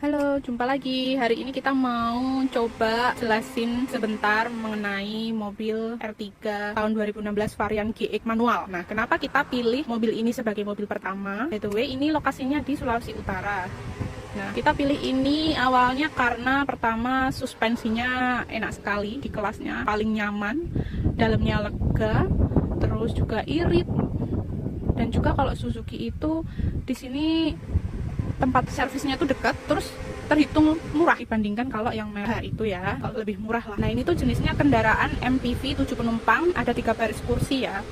Halo, jumpa lagi. Hari ini kita mau coba jelasin sebentar mengenai mobil R3 tahun 2016 varian GX manual. Nah, kenapa kita pilih mobil ini sebagai mobil pertama? By the way, ini lokasinya di Sulawesi Utara. Nah, kita pilih ini awalnya karena pertama suspensinya enak sekali di kelasnya, paling nyaman, dalamnya lega, terus juga irit. Dan juga kalau Suzuki itu di sini tempat servisnya tuh dekat, terus terhitung murah dibandingkan kalau yang merah itu ya, kalau lebih murah lah. Nah, ini tuh jenisnya kendaraan MPV 7 penumpang, ada 3 baris kursi ya.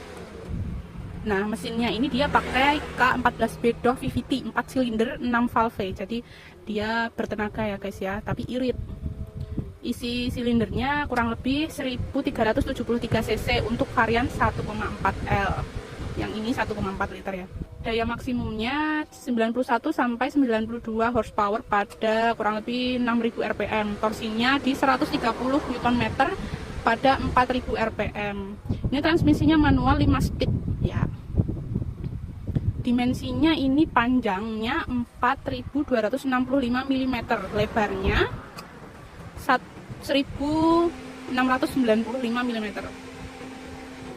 Nah, mesinnya ini dia pakai K14B DOF VVT 4 silinder 6 valve, jadi dia bertenaga ya guys ya, tapi irit. Isi silindernya kurang lebih 1373 cc untuk varian 1,4L. Yang ini 1,4 liter ya. Daya maksimumnya 91 sampai 92 horsepower pada kurang lebih 6000 rpm. Torsinya di 130 Nm pada 4000 rpm. Ini transmisinya manual 5 speed ya. Dimensinya ini panjangnya 4265 mm, lebarnya 1695 mm.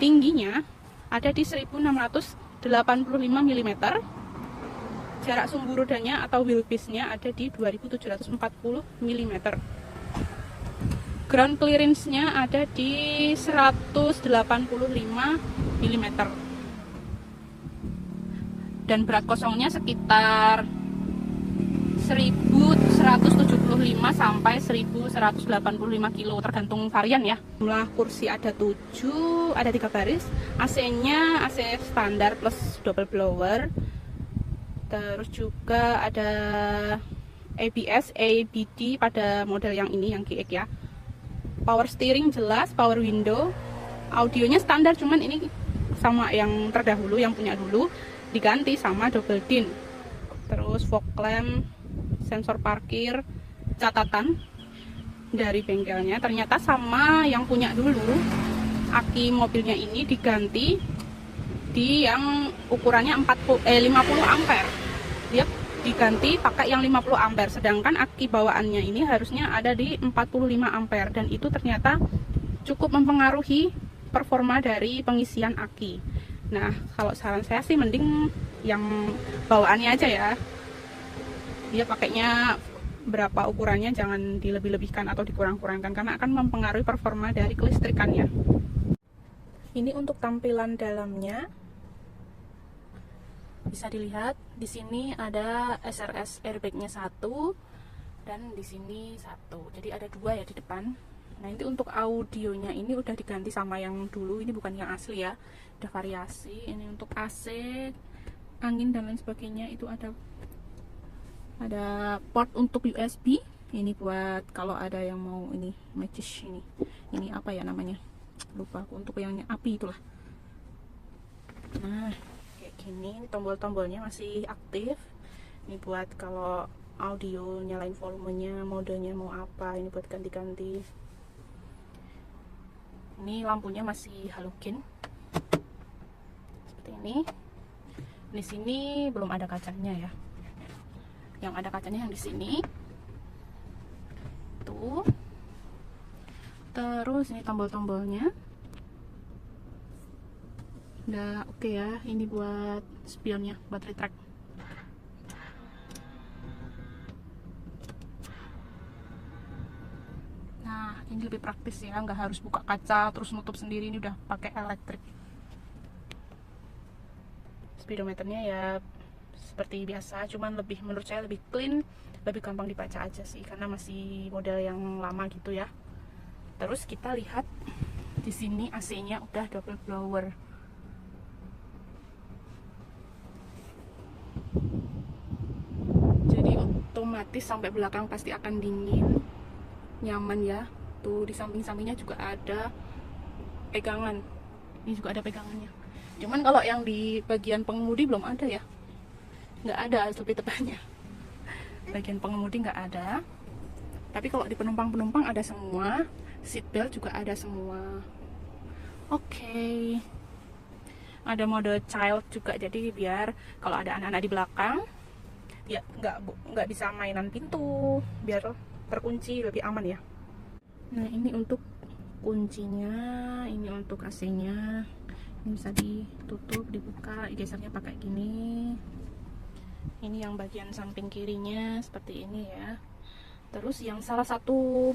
Tingginya ada di 1685 mm. Jarak sumbu rodanya atau wheelbase-nya ada di 2740 mm. Ground clearance-nya ada di 185 mm. Dan berat kosongnya sekitar 1175 sampai 1185 kilo tergantung varian ya. Jumlah kursi ada 7, ada 3 baris. AC-nya AC standar plus double blower. Terus juga ada ABS, ABD pada model yang ini, yang GX ya. Power steering jelas, power window. Audionya standar, cuman ini sama yang terdahulu, yang punya dulu diganti sama double din. Terus fog lamp, sensor parkir. Catatan dari bengkelnya ternyata sama yang punya dulu, aki mobilnya ini diganti di yang ukurannya 50 ampere. Dia diganti pakai yang 50 ampere, sedangkan aki bawaannya ini harusnya ada di 45 ampere, dan itu ternyata cukup mempengaruhi performa dari pengisian aki. Nah, kalau saran saya sih mending yang bawaannya aja ya. Dia pakainya berapa ukurannya jangan dilebih-lebihkan atau dikurang-kurangkan, karena akan mempengaruhi performa dari kelistrikannya. Ini untuk tampilan dalamnya. Bisa dilihat di sini ada SRS airbagnya 1 dan di sini 1. Jadi ada 2 ya di depan. Nah, ini untuk audionya ini udah diganti sama yang dulu, ini bukan yang asli ya. Udah variasi. Ini untuk AC, angin dan lain sebagainya itu ada port untuk USB. Ini buat kalau ada yang mau ini matches ini apa ya namanya, lupa aku, untuk yang api itulah. Nah, kayak gini, tombol-tombolnya masih aktif. Ini buat kalau audio, nyalain volumenya, modenya mau apa, ini buat ganti-ganti. Ini lampunya masih halogen seperti ini. Di sini belum ada kacanya ya. Yang ada kacanya yang di sini tuh. Terus ini tombol-tombolnya udah oke ya. Ini buat spionnya, battery track. Nah, ini lebih praktis ya, nggak harus buka kaca terus nutup sendiri. Ini udah pakai elektrik. Speedometernya ya seperti biasa, cuman lebih, menurut saya lebih clean, lebih gampang dibaca aja sih, karena masih model yang lama gitu ya. Terus kita lihat di sini AC-nya udah double blower. Jadi otomatis sampai belakang pasti akan dingin, nyaman ya. Tuh di samping-sampingnya juga ada pegangan. Ini juga ada pegangannya. Cuman kalau yang di bagian pengemudi belum ada ya. Nggak ada, lebih tepatnya bagian pengemudi nggak ada, tapi kalau di penumpang ada semua. Seatbelt juga ada semua. Oke. Ada mode child juga, jadi biar kalau ada anak-anak di belakang biar nggak bisa mainan pintu, biar terkunci lebih aman ya. Nah ini untuk kuncinya, ini untuk AC-nya, ini bisa ditutup, dibuka, gesernya pakai gini. Ini yang bagian samping kirinya seperti ini ya. Terus yang salah satu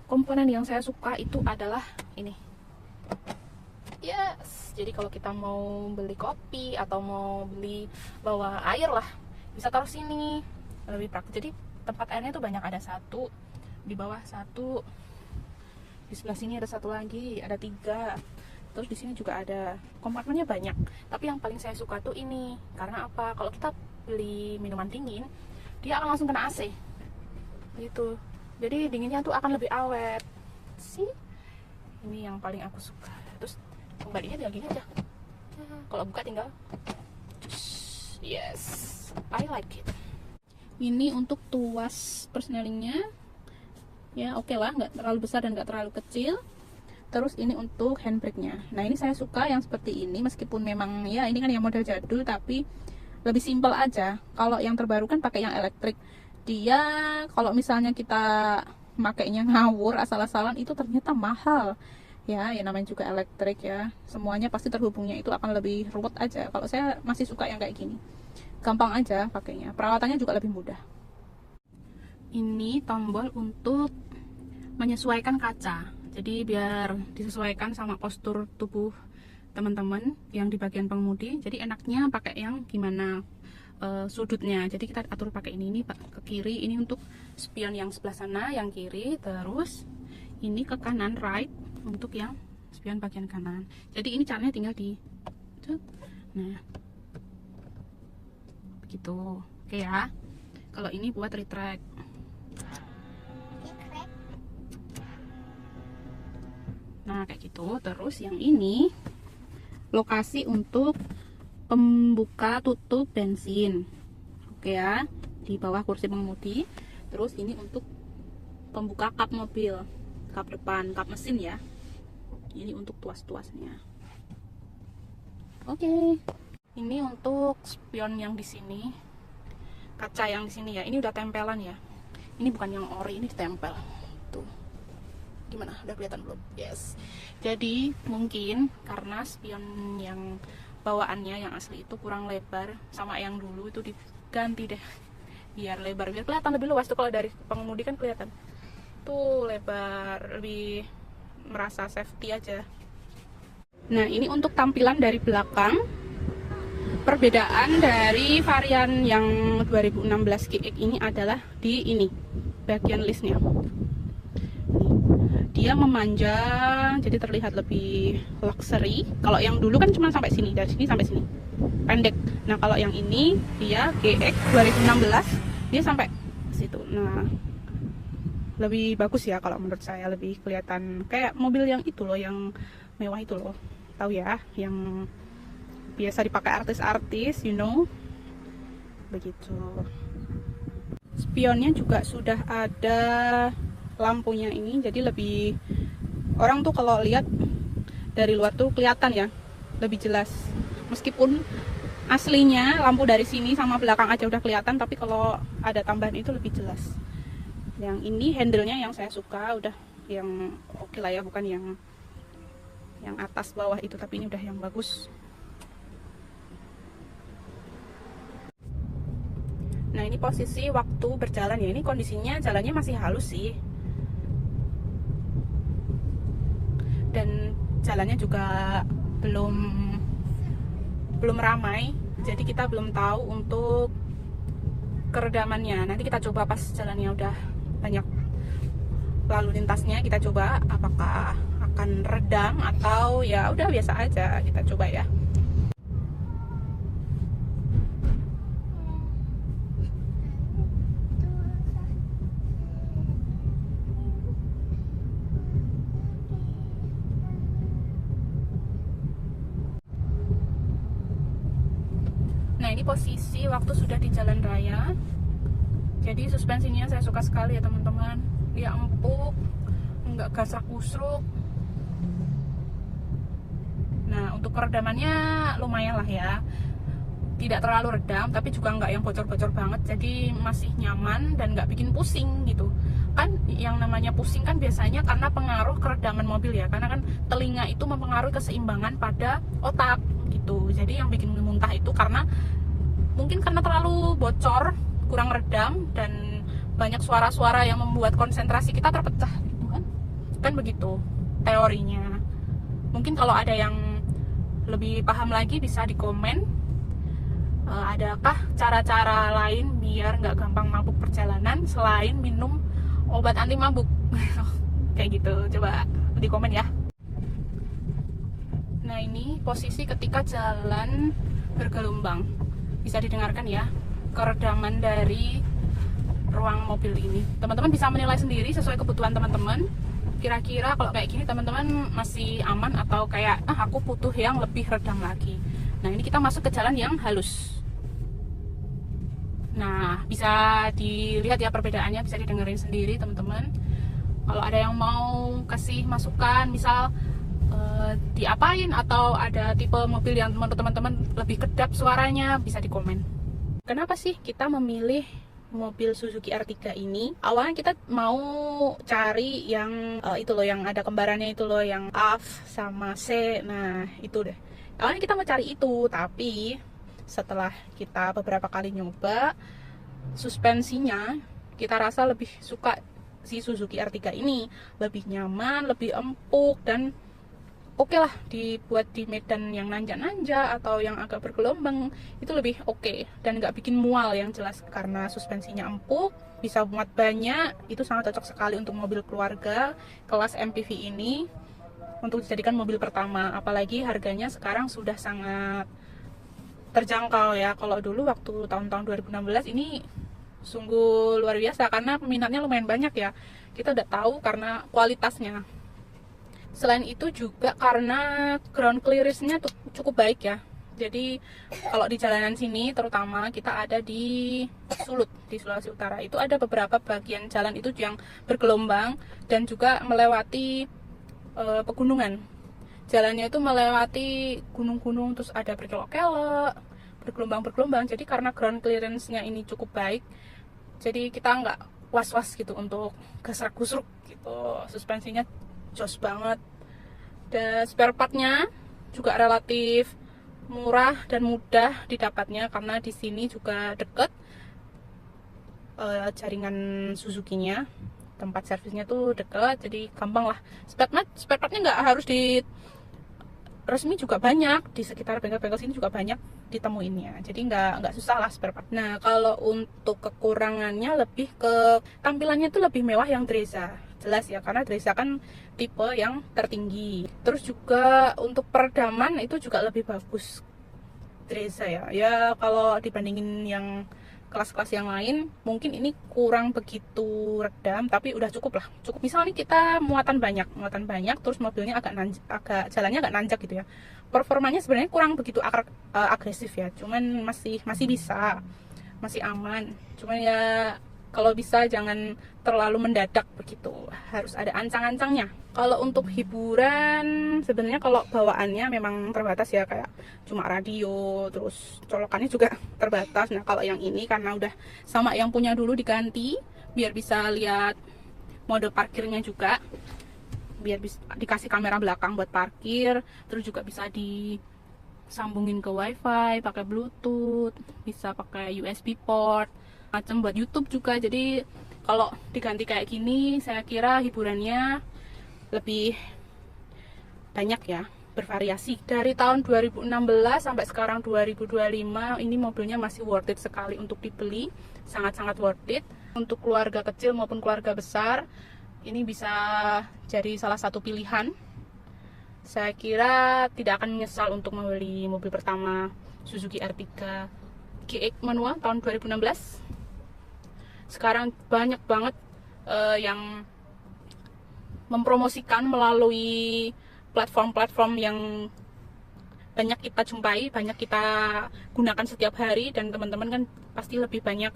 komponen yang saya suka itu adalah ini. Yes, jadi kalau kita mau beli kopi atau mau beli bawa air lah, bisa taruh sini, lebih praktis. Jadi tempat airnya tuh banyak, ada satu di bawah, satu di sebelah sini, ada satu lagi, ada 3. Terus di sini juga ada, kompartemennya banyak. Tapi yang paling saya suka tuh ini, karena apa? Kalau kita beli minuman dingin, dia akan langsung kena AC gitu, jadi dinginnya tuh akan lebih awet sih. Ini yang paling aku suka. Terus kembalinya tinggal gini aja, kalau buka tinggal yes, I like it. Ini untuk tuas persnelingnya ya, oke lah, nggak terlalu besar dan nggak terlalu kecil. Terus ini untuk handbrake-nya. Nah ini saya suka yang seperti ini, meskipun memang ya ini kan yang model jadul, tapi lebih simpel aja. Kalau yang terbaru kan pakai yang elektrik. Dia kalau misalnya kita makainya ngawur asal-asalan itu ternyata mahal. Ya namanya juga elektrik ya. Semuanya pasti terhubungnya itu akan lebih ruwet aja. Kalau saya masih suka yang kayak gini. Gampang aja pakainya. Perawatannya juga lebih mudah. Ini tombol untuk menyesuaikan kaca. Jadi biar disesuaikan sama postur tubuh teman-teman yang di bagian pengemudi. Jadi enaknya pakai yang gimana sudutnya. Jadi kita atur pakai ini Pak, ke kiri. Ini untuk spion yang sebelah sana, yang kiri. Terus ini ke kanan, right, untuk yang spion bagian kanan. Jadi ini caranya tinggal di nah begitu. Oke ya. Kalau ini buat retract. Nah kayak gitu. Terus yang ini lokasi untuk pembuka tutup bensin. Oke ya, di bawah kursi pengemudi. Terus ini untuk pembuka kap mobil, kap depan, kap mesin ya. Ini untuk tuas-tuasnya. Oke. Ini untuk spion yang di sini, kaca yang di sini ya. Ini udah tempelan ya. Ini bukan yang ori, ini ditempel. Tuh. Gimana? Udah kelihatan belum? Yes. Jadi mungkin karena spion yang bawaannya yang asli itu kurang lebar sama yang dulu, itu diganti deh biar lebar, biar kelihatan lebih luas tuh. Kalau dari pengemudi kan kelihatan tuh lebar, lebih merasa safety aja. Nah ini untuk tampilan dari belakang. Perbedaan dari varian yang 2016 GX ini adalah di ini bagian listnya. Dia memanjang, jadi terlihat lebih luxury. Kalau yang dulu kan cuma sampai sini, dari sini sampai sini, pendek. Nah kalau yang ini dia GX 2016, dia sampai situ. Nah lebih bagus ya kalau menurut saya, lebih kelihatan kayak mobil yang itu loh, yang mewah itu loh, tahu ya, yang biasa dipakai artis-artis, you know, begitu. Spionnya juga sudah ada lampunya ini, jadi lebih, orang tuh kalau lihat dari luar tuh kelihatan ya, lebih jelas. Meskipun aslinya lampu dari sini sama belakang aja udah kelihatan, tapi kalau ada tambahan itu lebih jelas. Yang ini handle-nya yang saya suka, udah yang oke lah ya, bukan yang atas bawah itu, tapi ini udah yang bagus. Nah ini posisi waktu berjalan ya, ini kondisinya jalannya masih halus sih, dan jalannya juga belum ramai, jadi kita belum tahu untuk keredamannya. Nanti kita coba pas jalannya udah banyak lalu lintasnya, kita coba apakah akan redam atau ya udah biasa aja. Kita coba ya. Nah ini posisi waktu sudah di jalan raya. Jadi suspensinya saya suka sekali ya teman-teman. Dia empuk, nggak gasrak-gusruk. Nah untuk keredamannya lumayan lah ya. tidak terlalu redam tapi juga nggak yang bocor-bocor banget, jadi masih nyaman dan nggak bikin pusing gitu kan. Yang namanya pusing kan biasanya karena pengaruh keredaman mobil ya, karena kan telinga itu mempengaruhi keseimbangan pada otak gitu. Jadi yang bikin muntah itu karena mungkin karena terlalu bocor, kurang redam, dan banyak suara-suara yang membuat konsentrasi kita terpecah gitu kan begitu teorinya. Mungkin kalau ada yang lebih paham lagi bisa di komen. Adakah cara-cara lain biar nggak gampang mabuk perjalanan selain minum obat anti mabuk? Kayak gitu, coba di komen ya. Nah, ini posisi ketika jalan bergelombang, bisa didengarkan ya keredaman dari ruang mobil ini. Teman-teman bisa menilai sendiri sesuai kebutuhan teman-teman. Kira-kira kalau kayak gini teman-teman masih aman atau kayak aku butuh yang lebih redam lagi. Nah, ini kita masuk ke jalan yang halus. Nah, bisa dilihat ya perbedaannya, bisa didengerin sendiri teman-teman. Kalau ada yang mau kasih masukan, misal diapain, atau ada tipe mobil yang menurut teman-teman lebih kedap suaranya, bisa di komen. Kenapa sih kita memilih mobil Suzuki R3 ini? Awalnya kita mau cari yang itu loh, yang ada kembarannya itu loh, yang A sama C. Nah, itu deh. Awalnya kita mau cari itu, tapi setelah kita beberapa kali nyoba, suspensinya kita rasa lebih suka si Suzuki R3 ini, lebih nyaman, lebih empuk, dan oke lah dibuat di medan yang nanjak-nanjak atau yang agak bergelombang, itu lebih oke dan nggak bikin mual yang jelas. Karena suspensinya empuk, bisa muat banyak, itu sangat cocok sekali untuk mobil keluarga kelas MPV ini untuk dijadikan mobil pertama. Apalagi harganya sekarang sudah sangat terjangkau ya. Kalau dulu waktu tahun-tahun 2016 ini sungguh luar biasa karena peminatnya lumayan banyak ya. Kita udah tahu karena kualitasnya. Selain itu juga karena ground clearance-nya cukup baik ya. Jadi kalau di jalanan sini, terutama kita ada di Sulut, di Sulawesi Utara, itu ada beberapa bagian jalan itu yang bergelombang dan juga melewati pegunungan. Jalannya itu melewati gunung-gunung, terus ada berkelok-kelok, bergelombang-bergelombang. Jadi karena ground clearance-nya ini cukup baik, jadi kita nggak was-was gitu untuk gesrak-gusruk gitu. Suspensinya jos banget. Dan spare part-nya juga relatif murah dan mudah didapatnya karena di sini juga deket jaringan Suzuki-nya. Tempat servisnya tuh deket, jadi gampang lah. Spare part-nya nggak harus di resmi, juga banyak di sekitar bengkel-bengkel sini, juga banyak ditemuinnya, jadi nggak susah lah spare part. Nah, kalau untuk kekurangannya lebih ke tampilannya itu lebih mewah yang Dreza, jelas ya, karena Dreza kan tipe yang tertinggi. Terus juga untuk peredaman itu juga lebih bagus Dreza ya kalau dibandingin yang kelas-kelas yang lain mungkin ini kurang begitu redam, tapi udah cukup lah. Cukup misalnya kita muatan banyak terus mobilnya agak jalannya agak nanjak gitu ya, performanya sebenarnya kurang begitu agresif ya, cuman masih bisa, masih aman. Cuman ya kalau bisa jangan terlalu mendadak begitu, harus ada ancang-ancangnya. Kalau untuk hiburan sebenarnya kalau bawaannya memang terbatas ya, kayak cuma radio, terus colokannya juga terbatas. Nah, kalau yang ini karena udah sama yang punya dulu diganti biar bisa lihat mode parkirnya juga, biar bisa dikasih kamera belakang buat parkir, terus juga bisa disambungin ke wifi pakai bluetooth, bisa pakai USB port macam buat YouTube juga. Jadi kalau diganti kayak gini saya kira hiburannya lebih banyak ya, bervariasi. Dari tahun 2016 sampai sekarang 2025 ini mobilnya masih worth it sekali untuk dibeli, sangat-sangat worth it. Untuk keluarga kecil maupun keluarga besar ini bisa jadi salah satu pilihan. Saya kira tidak akan menyesal untuk membeli mobil pertama Suzuki R3 GX manual tahun 2016. Sekarang banyak banget yang mempromosikan melalui platform-platform yang banyak kita jumpai, banyak kita gunakan setiap hari, dan teman-teman kan pasti lebih banyak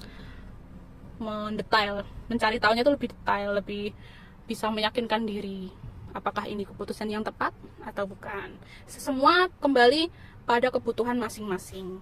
mendetail, mencari tahunya itu lebih detail, lebih bisa meyakinkan diri apakah ini keputusan yang tepat atau bukan. Semua kembali pada kebutuhan masing-masing.